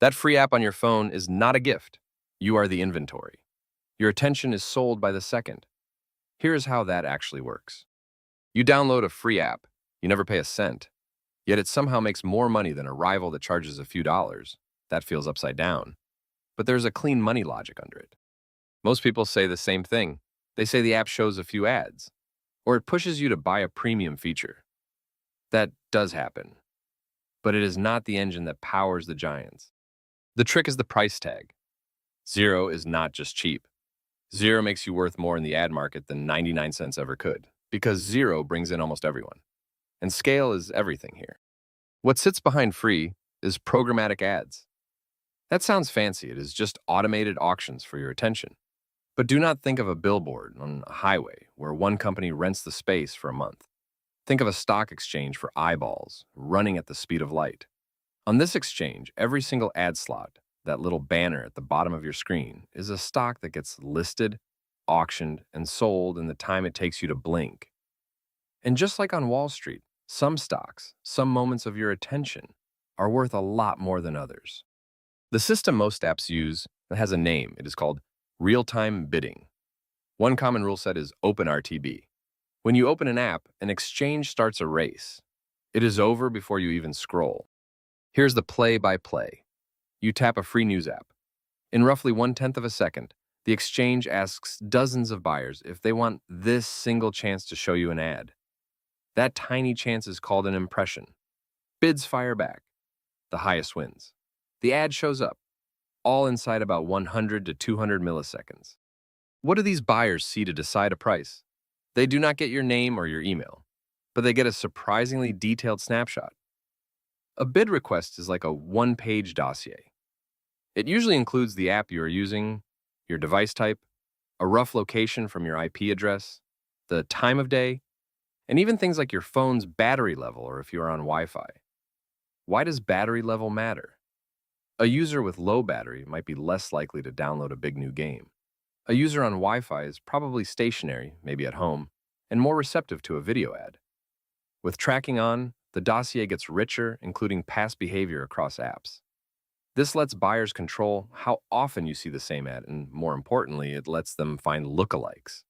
That free app on your phone is not a gift. You are the inventory. Your attention is sold by the second. Here's how that actually works. You download a free app. You never pay a cent. Yet it somehow makes more money than a rival that charges a few dollars. That feels upside down. But there's a clean money logic under it. Most people say the same thing. They say the app shows a few ads, or it pushes you to buy a premium feature. That does happen, but it is not the engine that powers the giants. The trick is the price tag. Zero is not just cheap. Zero makes you worth more in the ad market than 99 cents ever could, because zero brings in almost everyone. And scale is everything here. What sits behind free is programmatic ads. That sounds fancy. It is just automated auctions for your attention. But do not think of a billboard on a highway where one company rents the space for a month. Think of a stock exchange for eyeballs, running at the speed of light. On this exchange, every single ad slot, that little banner at the bottom of your screen, is a stock that gets listed, auctioned, and sold in the time it takes you to blink. And just like on Wall Street, some stocks, some moments of your attention, are worth a lot more than others. The system most apps use has a name. It is called real-time bidding. One common rule set is OpenRTB. When you open an app, an exchange starts a race. It is over before you even scroll. Here's the play-by-play. You tap a free news app. In roughly 1/10 of a second, the exchange asks dozens of buyers if they want this single chance to show you an ad. That tiny chance is called an impression. Bids fire back. The highest wins. The ad shows up, all inside about 100 to 200 milliseconds. What do these buyers see to decide a price? They do not get your name or your email, but they get a surprisingly detailed snapshot. A bid request is like a one-page dossier. It usually includes the app you are using, your device type, a rough location from your IP address, the time of day, and even things like your phone's battery level or if you are on Wi-Fi. Why does battery level matter? A user with low battery might be less likely to download a big new game. A user on Wi-Fi is probably stationary, maybe at home, and more receptive to a video ad. With tracking on, the dossier gets richer, including past behavior across apps. This lets buyers control how often you see the same ad, and more importantly, it lets them find lookalikes,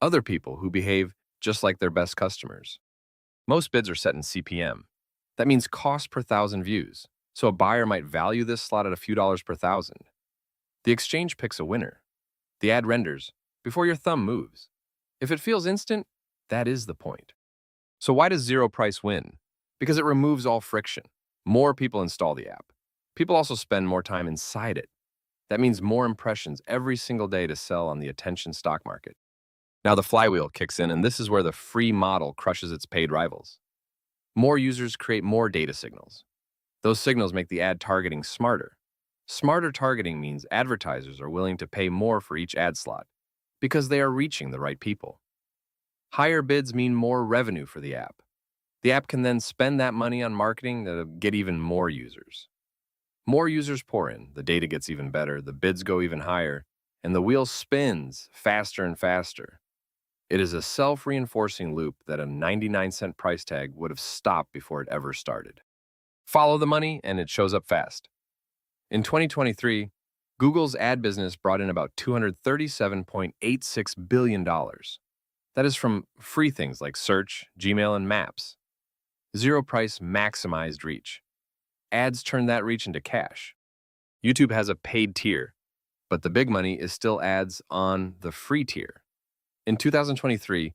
other people who behave just like their best customers. Most bids are set in CPM. That means cost per thousand views, so a buyer might value this slot at a few dollars per thousand. The exchange picks a winner. The ad renders before your thumb moves. If it feels instant, that is the point. So why does zero price win? Because it removes all friction. More people install the app. People also spend more time inside it. That means more impressions every single day to sell on the attention stock market. Now the flywheel kicks in, and this is where the free model crushes its paid rivals. More users create more data signals. Those signals make the ad targeting smarter. Smarter targeting means advertisers are willing to pay more for each ad slot because they are reaching the right people. Higher bids mean more revenue for the app. The app can then spend that money on marketing to get even more users. More users pour in, the data gets even better, the bids go even higher, and the wheel spins faster and faster. It is a self-reinforcing loop that a 99-cent price tag would have stopped before it ever started. Follow the money, and it shows up fast. In 2023, Google's ad business brought in about $237.86 billion. That is from free things like search, Gmail, and Maps. Zero price maximized reach. Ads turn that reach into cash. YouTube has a paid tier, but the big money is still ads on the free tier. In 2023,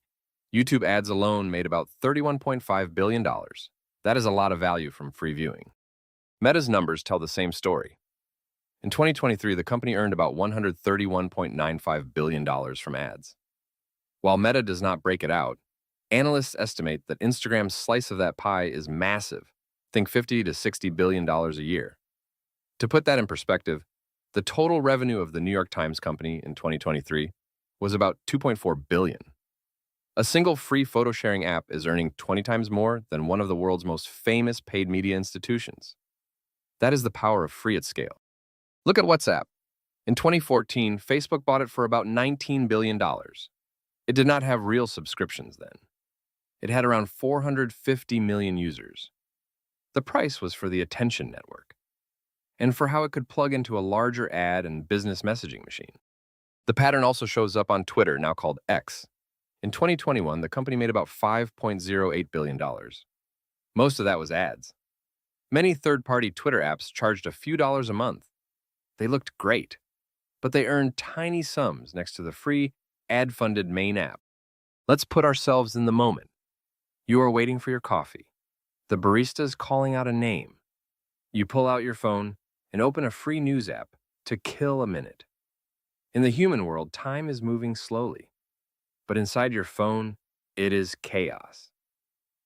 YouTube ads alone made about $31.5 billion. That is a lot of value from free viewing. Meta's numbers tell the same story. In 2023, the company earned about $131.95 billion from ads. While Meta does not break it out, analysts estimate that Instagram's slice of that pie is massive. Think $50 to $60 billion a year. To put that in perspective, the total revenue of the New York Times company in 2023 was about $2.4 billion. A single free photo sharing app is earning 20 times more than one of the world's most famous paid media institutions. That is the power of free at scale. Look at WhatsApp. In 2014, Facebook bought it for about $19 billion. It did not have real subscriptions then. It had around 450 million users. The price was for the attention network. and for how it could plug into a larger ad and business messaging machine. The pattern also shows up on Twitter, now called X. In 2021, the company made about $5.08 billion. Most of that was ads. Many third-party Twitter apps charged a few dollars a month. They looked great, but they earned tiny sums next to the free, ad-funded main app. Let's put ourselves in the moment. You are waiting for your coffee. The barista is calling out a name. You pull out your phone and open a free news app to kill a minute. In the human world, time is moving slowly, but inside your phone, it is chaos.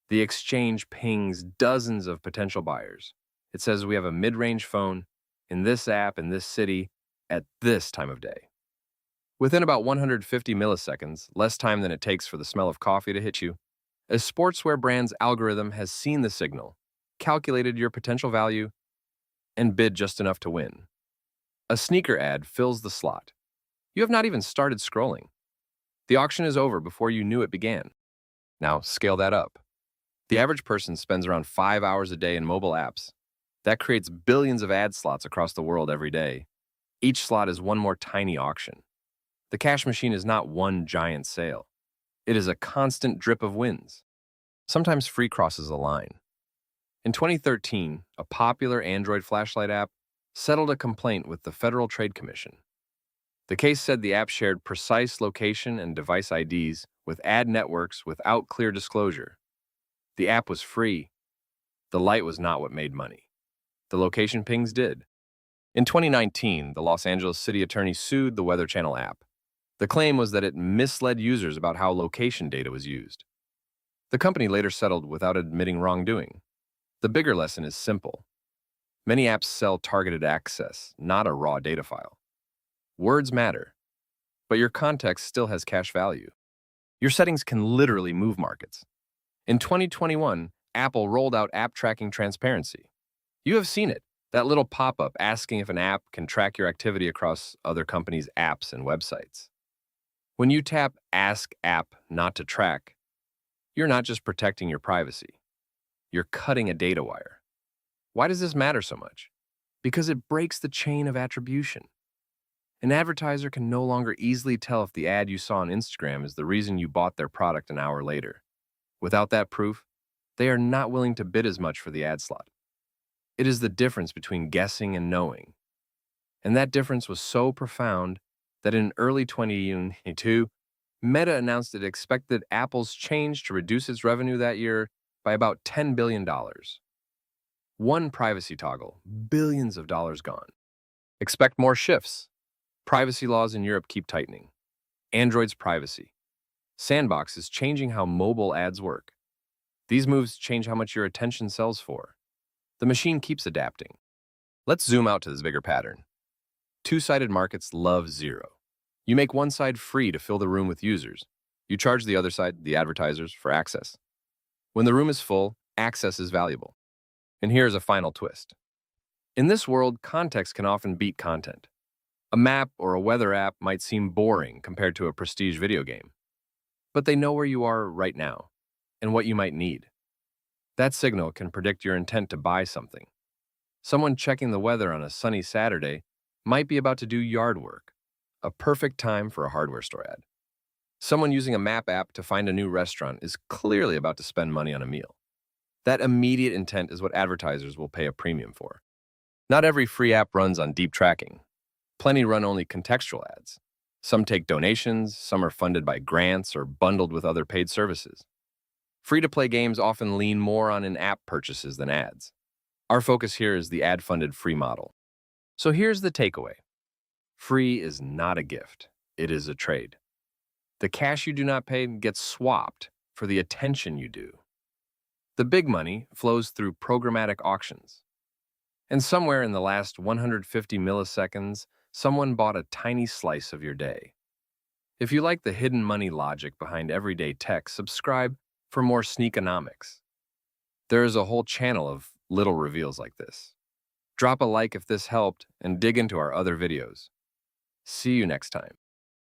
The exchange pings dozens of potential buyers. It says we have a mid-range phone in this app in this city at this time of day. Within about 150 milliseconds, less time than it takes for the smell of coffee to hit you, a sportswear brand's algorithm has seen the signal, calculated your potential value, and bid just enough to win. A sneaker ad fills the slot. You have not even started scrolling. The auction is over before you knew it began. Now, scale that up. The average person spends around 5 hours a day in mobile apps. That creates billions of ad slots across the world every day. Each slot is one more tiny auction. The cash machine is not one giant sale. It is a constant drip of wins. Sometimes free crosses a line. In 2013, a popular Android flashlight app settled a complaint with the Federal Trade Commission. The case said the app shared precise location and device IDs with ad networks without clear disclosure. The app was free. The light was not what made money. The location pings did. In 2019, the Los Angeles city attorney sued the Weather Channel app. The claim was that it misled users about how location data was used. The company later settled without admitting wrongdoing. The bigger lesson is simple. Many apps sell targeted access, not a raw data file. Words matter, but your context still has cash value. Your settings can literally move markets. In 2021, Apple rolled out app tracking transparency. You have seen it, that little pop-up asking if an app can track your activity across other companies' apps and websites. When you tap Ask App Not to Track, you're not just protecting your privacy. You're cutting a data wire. Why does this matter so much? Because it breaks the chain of attribution. An advertiser can no longer easily tell if the ad you saw on Instagram is the reason you bought their product an hour later. Without that proof, they are not willing to bid as much for the ad slot. It is the difference between guessing and knowing. And that difference was so profound that in early 2022, Meta announced it expected Apple's change to reduce its revenue that year by about $10 billion. One privacy toggle, billions of dollars gone. Expect more shifts. Privacy laws in Europe keep tightening. Android's privacy. Sandbox is changing how mobile ads work. These moves change how much your attention sells for. The machine keeps adapting. Let's zoom out to this bigger pattern. Two-sided markets love zero. You make one side free to fill the room with users. You charge the other side, the advertisers, for access. When the room is full, access is valuable. And here's a final twist. In this world, context can often beat content. A map or a weather app might seem boring compared to a prestige video game. But they know where you are right now and what you might need. That signal can predict your intent to buy something. Someone checking the weather on a sunny Saturday might be about to do yard work, a perfect time for a hardware store ad. Someone using a map app to find a new restaurant is clearly about to spend money on a meal. That immediate intent is what advertisers will pay a premium for. Not every free app runs on deep tracking. Plenty run only contextual ads. Some take donations, some are funded by grants or bundled with other paid services. Free-to-play games often lean more on in-app purchases than ads. Our focus here is the ad-funded free model. So here's the takeaway. Free is not a gift. It is a trade. The cash you do not pay gets swapped for the attention you do. The big money flows through programmatic auctions. And somewhere in the last 150 milliseconds, someone bought a tiny slice of your day. If you like the hidden money logic behind everyday tech, subscribe for more sneakonomics. There is a whole channel of little reveals like this. Drop a like if this helped and dig into our other videos. See you next time.